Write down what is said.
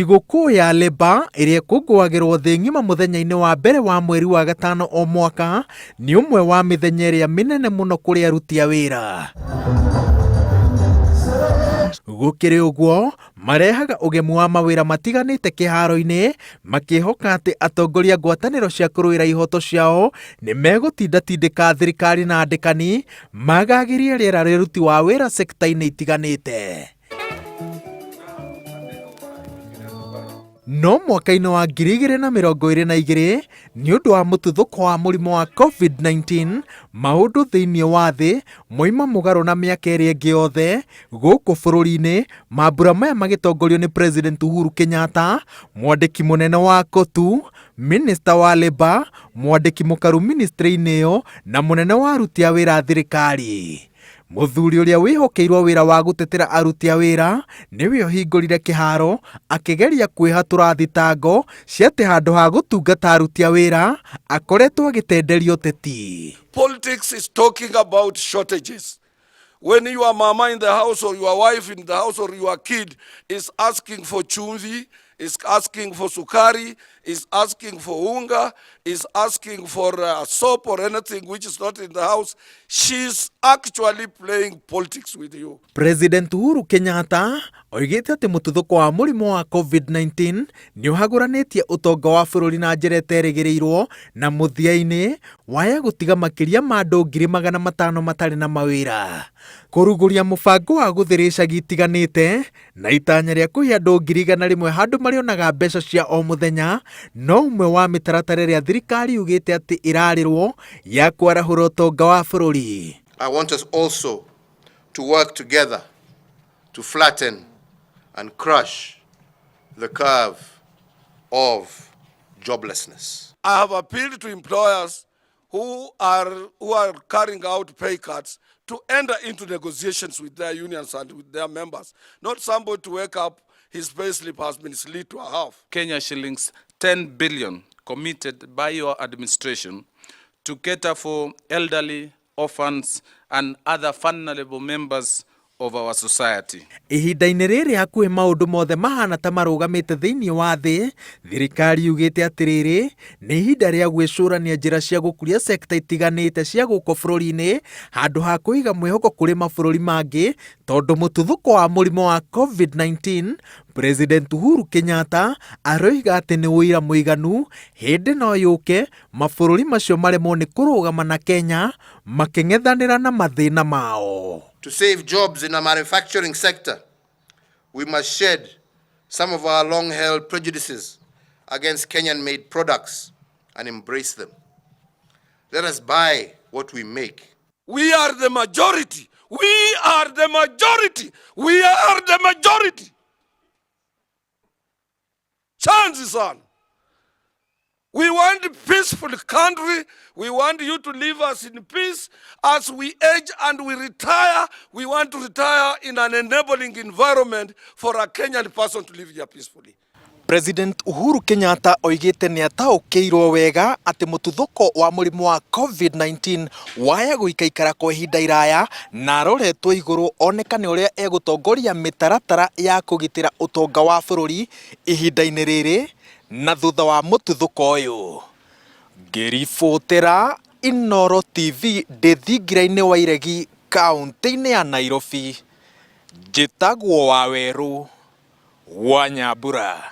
Thigũkũ ya Labour ĩrĩa ĩkũngũagĩrwo thĩ ng'ima mũthenya-inĩ wa mbere wa mweri wa gatano o mwaka nĩ ũmwe wa mĩthenya ĩrĩa mĩnene mũno kũrĩ aruti a wĩra. Gũkĩrĩ ũguo, marehaga ũgemu wa mawĩra matiganĩte kĩharo-inĩ, makĩhoka atĩ atongoria ngwatanĩro cia kũrũĩra ihoto ciao nĩ megũtinda-tindĩka thirikari na andĩkani magagĩrie rĩera rĩa ũruti wa wĩra sekta-inĩ itiganĩte. No mwaka-inĩ wa 2022 nĩ ũndũ wa mũtuthuko wa mũrimũ wa COVID-19, maũndũ thĩinĩ wa thĩ moima mũgarũ na mĩaka ĩrĩa ĩngĩ yothe. Gũkũ bũrũri-inĩ, mambura maya magĩtongorio nĩ President Uhuru Kenyatta, mwandĩki mũnene wa kotu, Minister wa Labour, mwandĩki mũkaru ministry-inĩ ĩyo na mũnene wa aruti a wĩra thirikari. Mũthuri ũrĩa wĩhokeirwo wĩra wa gũtetera aruti a wĩra nĩwe ũhingũrire kĩharo akĩgeria kwĩhatũra thitango cia atĩ handũ ha gũtungata aruti a wĩra akoretwo agĩtenderio ũteti. Politics is talking about shortages. When your mama in the house or your wife in the house or your kid is asking for chumvi, is asking for sukari, is asking for unga, is asking for soap or anything which is not in the house, she's actually playing politics with you. President Uhuru Kenyatta oigĩte atĩ mũtuthuko wa mũrimũ wa COVID-19 nĩ ũhagũranĩtie ũtonga wa bũrũri na njĩra ĩterĩgĩrĩirwo, na mũthia-inĩ waya gũtiga makĩria ma andũ 500,000 matarĩ na mawĩra. Kũrugũria mũbango wa gũtheria icagi itiganĩte na itanya rĩa kũhe andũ 100,000 handũ marĩonaga mbeca cia o mũthenya, no ũmwe wa mĩtaratara ĩrĩa thirikari yugĩte atĩ ĩrarirwo ya kwarahũra ũtonga wa bũrũri. I want us also to work together to flatten and crush the curve of joblessness. I have appealed to employers who are carrying out pay cuts to enter into negotiations with their unions and with their members. Not somebody to wake up, his payslip has been slit to a half. Kenya shillings 10 billion committed by your administration to cater for elderly, orphans and other vulnerable members of our society. Ihinda-inĩ rĩrĩ hakuhĩ maũndũ mothe mahana ta marũgamĩte thĩinĩ wa thĩ, thirikari yugĩte atĩrĩrĩ nĩ ihinda rĩa gwĩcũrania njĩra cia gũkũria sekta itiganĩte cia gũkũ bũrũri-inĩ handũ ha kũiga mwĩhoko kũrĩ mabũrũri mangĩ tondũ mũtuthuko wa mũrimũ wa COVID-19. President Uhuru Kenyatta aroiga atĩ nĩ ũira mũiganu hĩndĩ no yũke mabũrũri macio maremwo nĩ kũrũgama na Kenya makĩng'ethanĩra na mathĩna mao. To save jobs in our manufacturing sector, we must shed some of our long-held prejudices against Kenyan-made products and embrace them. Let us buy what we make. We are the majority. We are the majority. We are the majority. Chances on. We want a peaceful country. We want you to leave us in peace. As we age and we retire, we want to retire in an enabling environment for a Kenyan person to live here peacefully. President Uhuru Kenyatta oigĩte nĩ ataũkĩirwo wega atĩ mũtuthuko wa mũrimũ wa COVID-19 waya gũikaikara kwa ihinda iraya na aroretwo igũrũ onekane ũrĩa egũtongoria mĩtaratara ya kũgitĩra ũtonga wa bũrũri ihinda-inĩ rĩrĩ na thutha wa mũtuthuko ũyũ. Ngĩribotera Inooro TV ndĩ thingira-inĩ wa Iregi, kaũntĩ-inĩ ya Nairobi, njĩtagwo Wawerũ wa Nyambura.